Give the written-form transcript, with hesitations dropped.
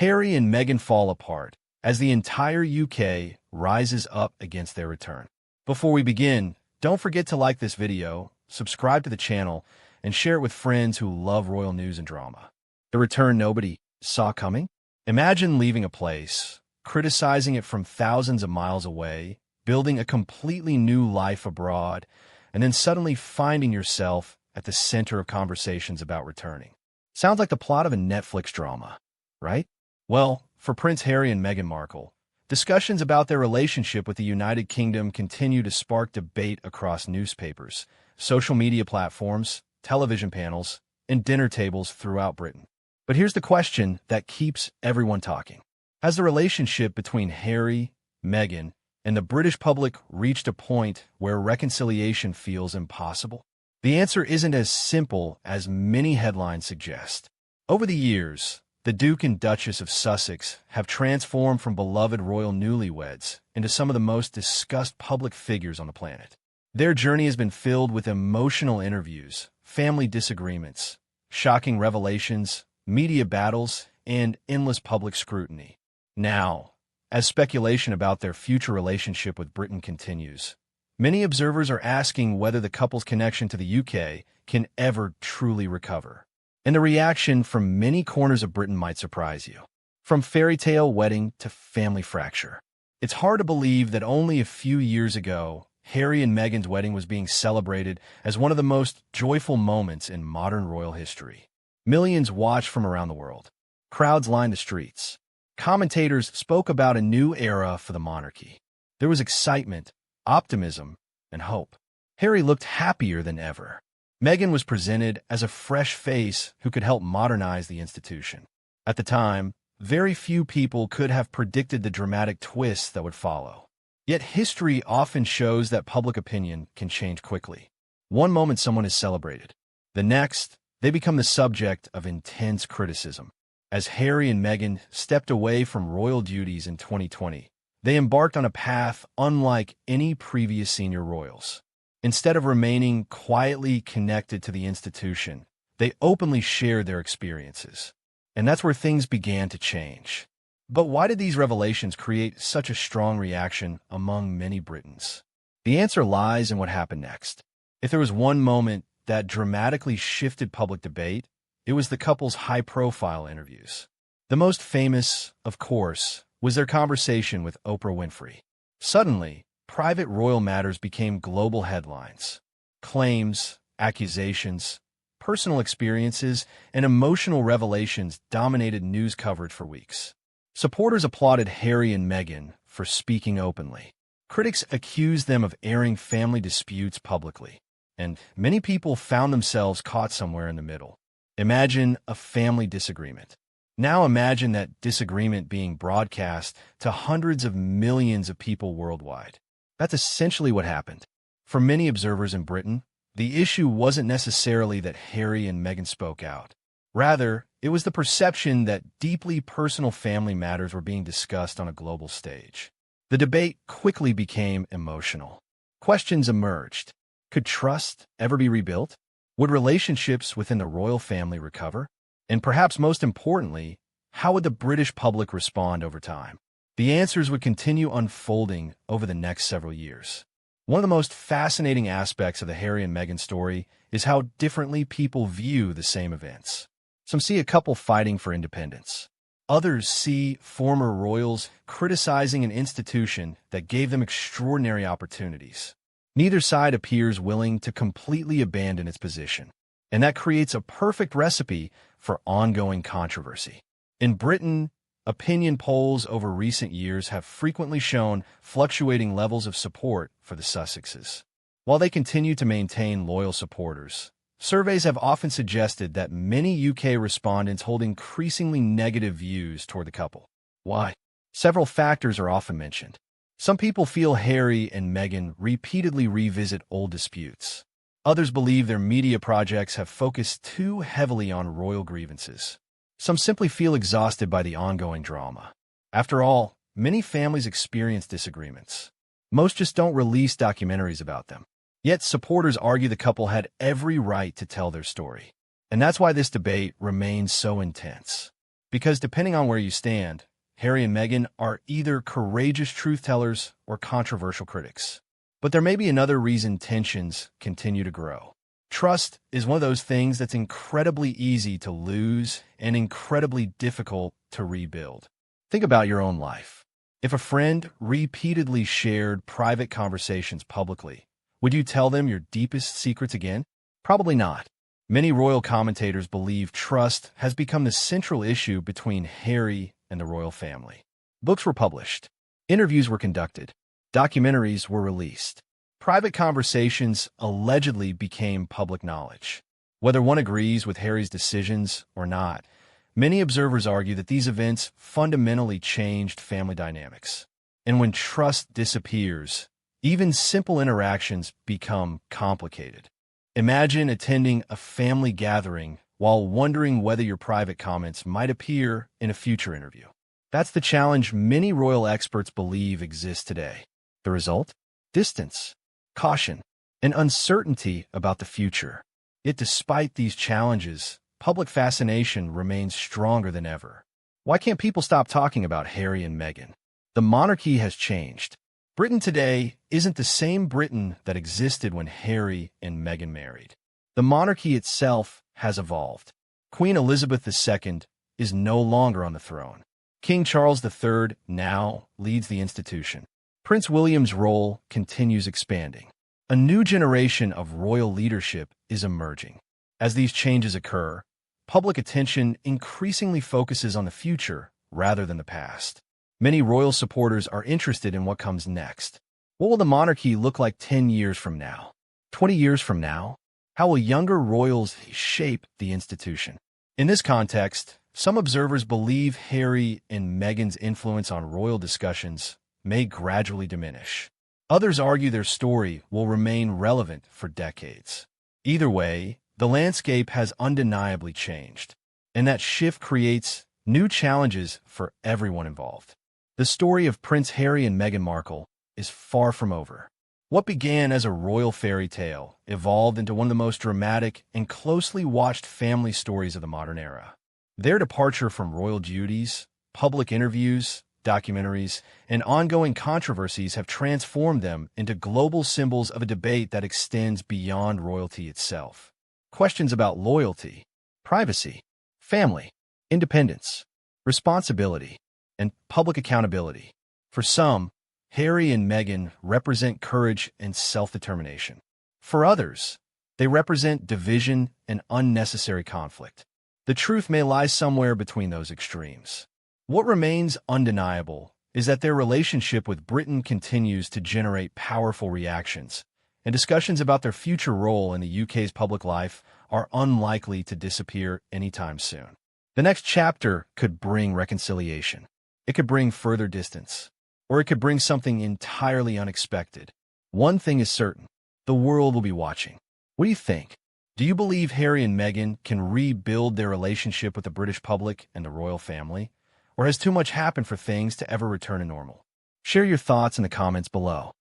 Harry and Meghan fall apart as the entire UK rises up against their return. Before we begin, don't forget to like this video, subscribe to the channel, and share it with friends who love royal news and drama. The return nobody saw coming? Imagine leaving a place, criticizing it from thousands of miles away, building a completely new life abroad, and then suddenly finding yourself at the center of conversations about returning. Sounds like the plot of a Netflix drama, right? Well, for Prince Harry and Meghan Markle, discussions about their relationship with the United Kingdom continue to spark debate across newspapers, social media platforms, television panels, and dinner tables throughout Britain. But here's the question that keeps everyone talking. Has the relationship between Harry, Meghan, and the British public reached a point where reconciliation feels impossible? The answer isn't as simple as many headlines suggest. Over the years, the Duke and Duchess of Sussex have transformed from beloved royal newlyweds into some of the most discussed public figures on the planet. Their journey has been filled with emotional interviews, family disagreements, shocking revelations, media battles, and endless public scrutiny. Now, as speculation about their future relationship with Britain continues, many observers are asking whether the couple's connection to the UK can ever truly recover. And the reaction from many corners of Britain might surprise you. From fairy tale wedding to family fracture. It's hard to believe that only a few years ago, Harry and Meghan's wedding was being celebrated as one of the most joyful moments in modern royal history. Millions watched from around the world. Crowds lined the streets. Commentators spoke about a new era for the monarchy. There was excitement, optimism, and hope. Harry looked happier than ever. Meghan was presented as a fresh face who could help modernize the institution. At the time, very few people could have predicted the dramatic twists that would follow. Yet history often shows that public opinion can change quickly. One moment someone is celebrated. The next, they become the subject of intense criticism. As Harry and Meghan stepped away from royal duties in 2020, they embarked on a path unlike any previous senior royals. Instead of remaining quietly connected to the institution, they openly shared their experiences. And that's where things began to change. But why did these revelations create such a strong reaction among many Britons? The answer lies in what happened next. If there was one moment that dramatically shifted public debate, it was the couple's high-profile interviews. The most famous, of course, was their conversation with Oprah Winfrey. Suddenly, private royal matters became global headlines. Claims, accusations, personal experiences, and emotional revelations dominated news coverage for weeks. Supporters applauded Harry and Meghan for speaking openly. Critics accused them of airing family disputes publicly, and many people found themselves caught somewhere in the middle. Imagine a family disagreement. Now imagine that disagreement being broadcast to hundreds of millions of people worldwide. That's essentially what happened. For many observers in Britain, the issue wasn't necessarily that Harry and Meghan spoke out. Rather, it was the perception that deeply personal family matters were being discussed on a global stage. The debate quickly became emotional. Questions emerged. Could trust ever be rebuilt? Would relationships within the royal family recover? And perhaps most importantly, how would the British public respond over time? The answers would continue unfolding over the next several years. One of the most fascinating aspects of the Harry and Meghan story is how differently people view the same events. Some see a couple fighting for independence. Others see former royals criticizing an institution that gave them extraordinary opportunities. Neither side appears willing to completely abandon its position, and that creates a perfect recipe for ongoing controversy. In Britain, opinion polls over recent years have frequently shown fluctuating levels of support for the Sussexes. While they continue to maintain loyal supporters, surveys have often suggested that many UK respondents hold increasingly negative views toward the couple. Why? Several factors are often mentioned. Some people feel Harry and Meghan repeatedly revisit old disputes. Others believe their media projects have focused too heavily on royal grievances. Some simply feel exhausted by the ongoing drama. After all, many families experience disagreements. Most just don't release documentaries about them. Yet supporters argue the couple had every right to tell their story. And that's why this debate remains so intense. Because depending on where you stand, Harry and Meghan are either courageous truth-tellers or controversial critics. But there may be another reason tensions continue to grow. Trust is one of those things that's incredibly easy to lose and incredibly difficult to rebuild. Think about your own life. If a friend repeatedly shared private conversations publicly, would you tell them your deepest secrets again? Probably not. Many royal commentators believe trust has become the central issue between Harry and the royal family. Books were published, interviews were conducted, documentaries were released. Private conversations allegedly became public knowledge. Whether one agrees with Harry's decisions or not, many observers argue that these events fundamentally changed family dynamics. And when trust disappears, even simple interactions become complicated. Imagine attending a family gathering while wondering whether your private comments might appear in a future interview. That's the challenge many royal experts believe exists today. The result? Distance, caution, and uncertainty about the future. Yet despite these challenges, public fascination remains stronger than ever. Why can't people stop talking about Harry and Meghan? The monarchy has changed. Britain today isn't the same Britain that existed when Harry and Meghan married. The monarchy itself has evolved. Queen Elizabeth II is no longer on the throne. King Charles III now leads the institution. Prince William's role continues expanding. A new generation of royal leadership is emerging. As these changes occur, public attention increasingly focuses on the future rather than the past. Many royal supporters are interested in what comes next. What will the monarchy look like 10 years from now? 20 years from now? How will younger royals shape the institution? In this context, some observers believe Harry and Meghan's influence on royal discussions may gradually diminish. Others argue their story will remain relevant for decades. Either way, the landscape has undeniably changed, and that shift creates new challenges for everyone involved. The story of Prince Harry and Meghan Markle is far from over. What began as a royal fairy tale evolved into one of the most dramatic and closely watched family stories of the modern era. Their departure from royal duties, public interviews, documentaries, and ongoing controversies have transformed them into global symbols of a debate that extends beyond royalty itself. Questions about loyalty, privacy, family, independence, responsibility, and public accountability. For some, Harry and Meghan represent courage and self-determination. For others, they represent division and unnecessary conflict. The truth may lie somewhere between those extremes. What remains undeniable is that their relationship with Britain continues to generate powerful reactions, and discussions about their future role in the UK's public life are unlikely to disappear anytime soon. The next chapter could bring reconciliation. It could bring further distance, or it could bring something entirely unexpected. One thing is certain, the world will be watching. What do you think? Do you believe Harry and Meghan can rebuild their relationship with the British public and the royal family? Or has too much happened for things to ever return to normal? Share your thoughts in the comments below.